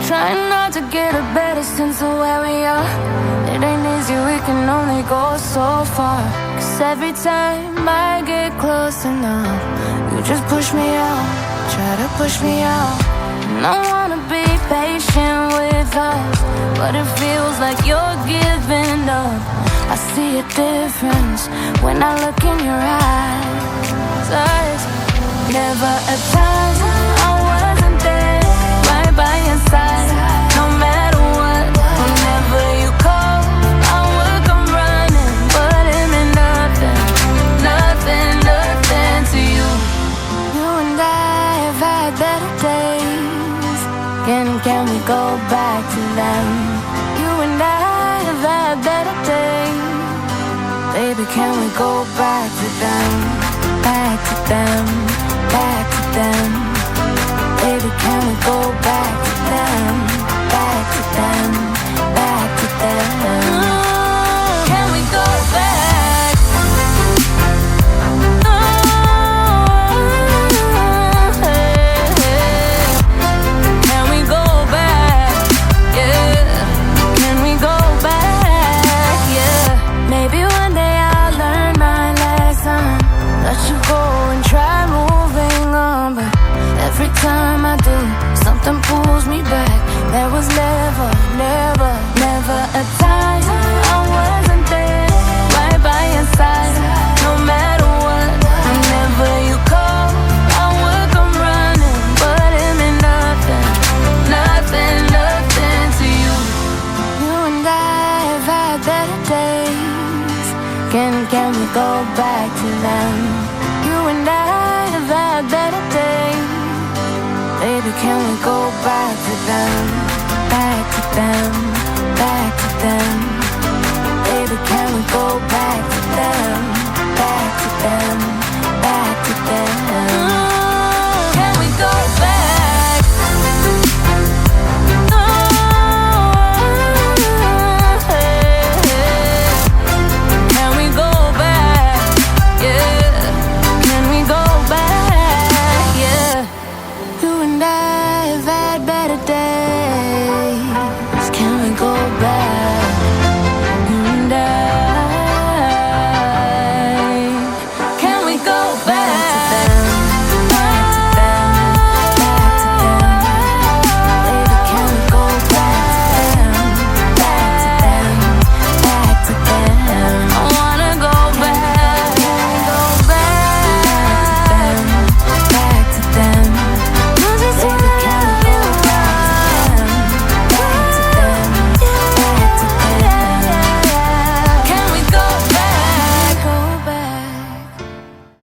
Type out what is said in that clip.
Trying not to get a better sense of where we are. It ain't easy, we can only go so far. 'Cause every time I get close enough, you just push me out, try to push me out. And I wanna be patient with us, but it feels like you're giving up. I see a difference when I look in your eyes. Never a time I wasn't there, right by your side. No matter what, whenever you call, I would come running. But it meant nothing, nothing, nothing to you. You and I have had better days. Can we go back to them? You and I have had better days. Baby, can we go back to them? Back to them, back to them. Baby, can we go back to them? Back to them, back to them. Can we go back? Can we go back? Yeah. Can we go back? Yeah. Maybe one day I'll learn my lesson. Let you go and try moving on, but every time I do, something pulls me back. There was never, never, never a time I wasn't there, right by your side. No matter what, whenever you call, I would come running. But it meant nothing, nothing, nothing to you. You and I have had better days. Can we go back to them? You and I have had better days. Baby, can we go back to them?